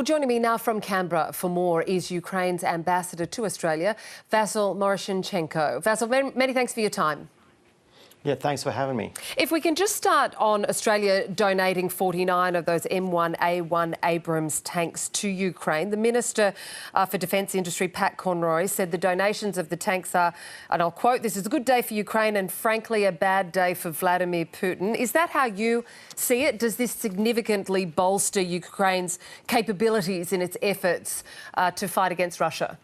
Well, joining me now from Canberra for more is Ukraine's ambassador to Australia, Vasyl Moroshenchenko. Vasyl, many thanks for your time. Yeah, thanks for having me. If we can just start on Australia donating 49 of those M1A1 Abrams tanks to Ukraine. The Minister for Defence Industry, Pat Conroy, said the donations of the tanks are, and I'll quote, "This is a good day for Ukraine and frankly a bad day for Vladimir Putin." Is that how you see it? Does this significantly bolster Ukraine's capabilities in its efforts to fight against Russia?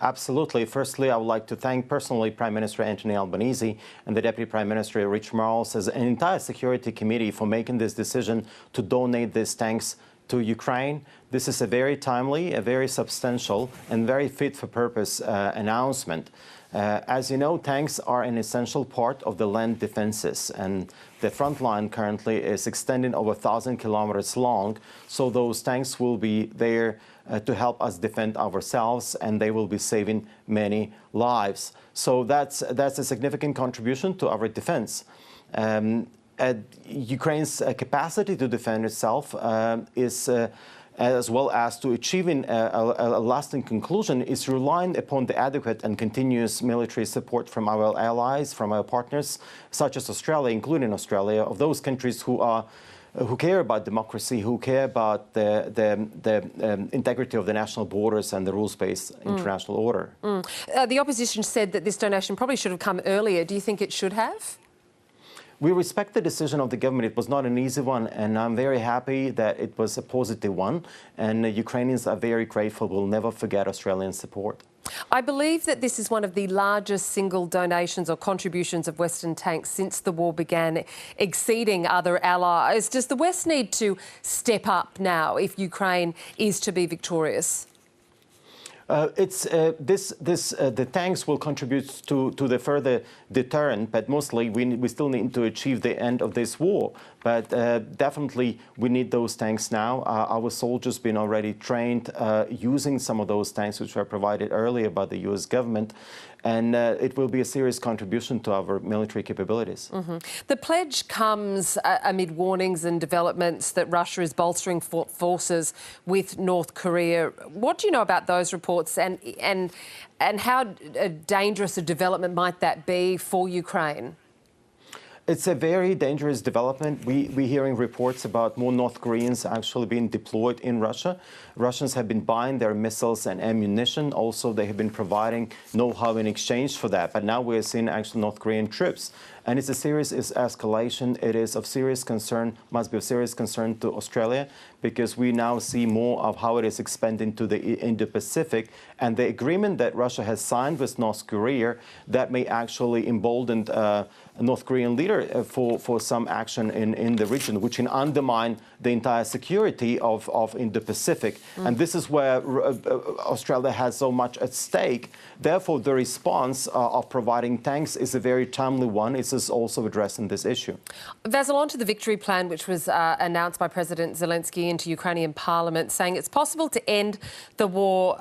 Absolutely. Firstly, I would like to thank personally Prime Minister Anthony Albanese and the Deputy Prime Minister Rich Marles as an entire security committee for making this decision to donate these tanks to Ukraine. This is a very timely, a very substantial and very fit-for-purpose announcement. As you know, tanks are an essential part of the land defenses, and the front line currently is extending over 1,000 kilometers long, so those tanks will be there to help us defend ourselves, and they will be saving many lives. So that's a significant contribution to our defense. Ukraine's capacity to defend itself is as well as to achieving a lasting conclusion, is relying upon the adequate and continuous military support from our allies, from our partners, such as Australia, including Australia, of those countries who care about democracy, who care about the integrity of the national borders and the rules-based international order. The opposition said that this donation probably should have come earlier. Do you think it should have? We respect the decision of the government. It was not an easy one, and I'm very happy that it was a positive one. And Ukrainians are very grateful. We'll never forget Australian support. I believe that this is one of the largest single donations or contributions of Western tanks since the war began, exceeding other allies. Does the West need to step up now if Ukraine is to be victorious? The tanks will contribute to the further deterrent, but mostly we still need to achieve the end of this war. But definitely we need those tanks now. Our soldiers been already trained using some of those tanks which were provided earlier by the US government. And it will be a serious contribution to our military capabilities. The pledge comes amid warnings and developments that Russia is bolstering forces with North Korea. What do you know about those reports, and how dangerous a development might that be for Ukraine? It's a very dangerous development. We're hearing reports about more North Koreans actually being deployed in Russia. Russians have been buying their missiles and ammunition. Also, they have been providing know-how in exchange for that. But now we're seeing actual North Korean troops. And it's a serious escalation. It is of serious concern, must be of serious concern to Australia, because we now see more of how it is expanding to the Indo-Pacific. And the agreement that Russia has signed with North Korea, that may actually embolden a North Korean leader for some action in the region, which can undermine the entire security of Indo-Pacific. And this is where Australia has so much at stake. Therefore, the response of providing tanks is a very timely one. It's also addressing this issue. Vasyl, on to the victory plan, which was announced by President Zelensky into Ukrainian parliament, saying it's possible to end the war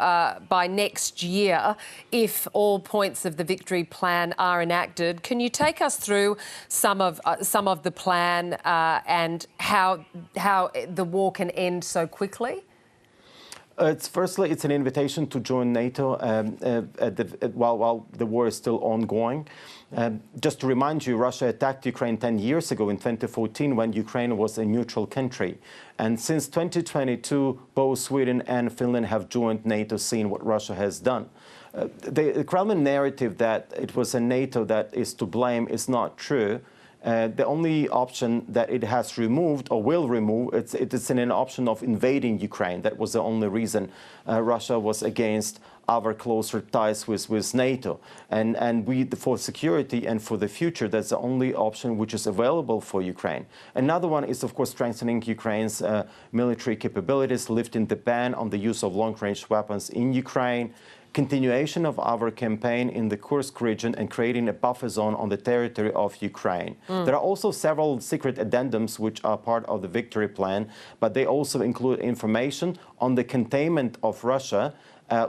by next year if all points of the victory plan are enacted. Can you take us through some of the plan and how the war can end so quickly? Firstly, it's an invitation to join NATO while the war is still ongoing. Just to remind you, Russia attacked Ukraine 10 years ago in 2014 when Ukraine was a neutral country. And since 2022, both Sweden and Finland have joined NATO, seeing what Russia has done. The Kremlin narrative that it was a NATO that is to blame is not true. The only option that it has removed or will remove, it's an option of invading Ukraine. That was the only reason Russia was against our closer ties with NATO. And for security and for the future, that's the only option which is available for Ukraine. Another one is, of course, strengthening Ukraine's military capabilities, lifting the ban on the use of long-range weapons in Ukraine, continuation of our campaign in the Kursk region, and creating a buffer zone on the territory of Ukraine. There are also several secret addendums which are part of the victory plan, but they also include information on the containment of Russia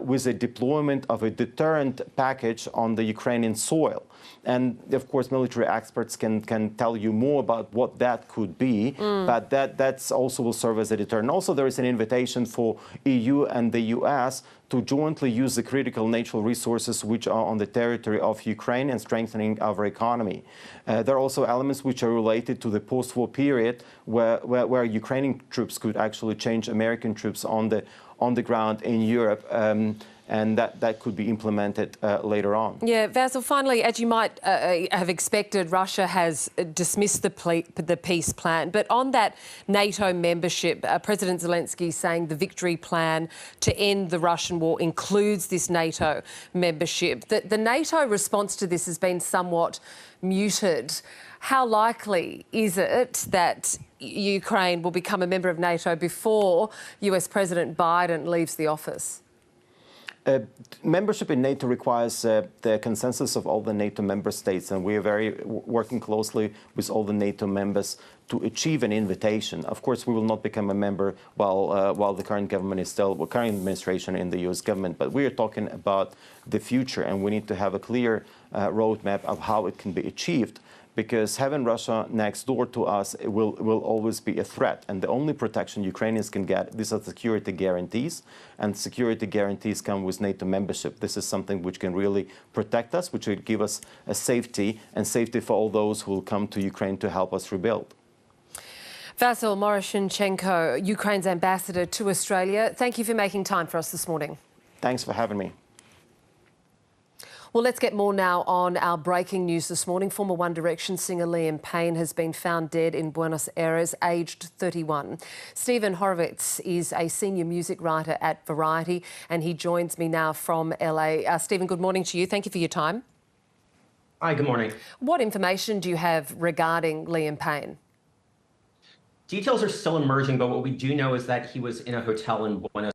with a deployment of a deterrent package on the Ukrainian soil. And of course, military experts can tell you more about what that could be, but that's also will serve as a deterrent. Also, there is an invitation for EU and the US to jointly use the critical natural resources which are on the territory of Ukraine and strengthening our economy. There are also elements which are related to the post-war period where Ukrainian troops could actually change American troops on the ground in Europe. And that could be implemented later on. Yeah, Vasil, finally, as you might have expected, Russia has dismissed the peace plan. But on that NATO membership, President Zelensky saying the victory plan to end the Russian war includes this NATO membership. The NATO response to this has been somewhat muted. How likely is it that Ukraine will become a member of NATO before US President Biden leaves the office? Membership in NATO requires the consensus of all the NATO member states, and we are working closely with all the NATO members to achieve an invitation. Of course, we will not become a member while the current government is still, current administration in the US government, but we are talking about the future, and we need to have a clear roadmap of how it can be achieved. Because having Russia next door to us will always be a threat. And the only protection Ukrainians can get, these are security guarantees, and security guarantees come with NATO membership. This is something which can really protect us, which will give us a safety, and safety for all those who will come to Ukraine to help us rebuild. Vasil Moroshenchenko, Ukraine's ambassador to Australia, thank you for making time for us this morning. Thanks for having me. Well, let's get more now on our breaking news this morning. Former One Direction singer Liam Payne has been found dead in Buenos Aires, aged 31. Stephen Horowitz is a senior music writer at Variety, and he joins me now from LA. Stephen, good morning to you. Thank you for your time. Hi, good morning. What information do you have regarding Liam Payne? Details are still emerging, but what we do know is that he was in a hotel in Buenos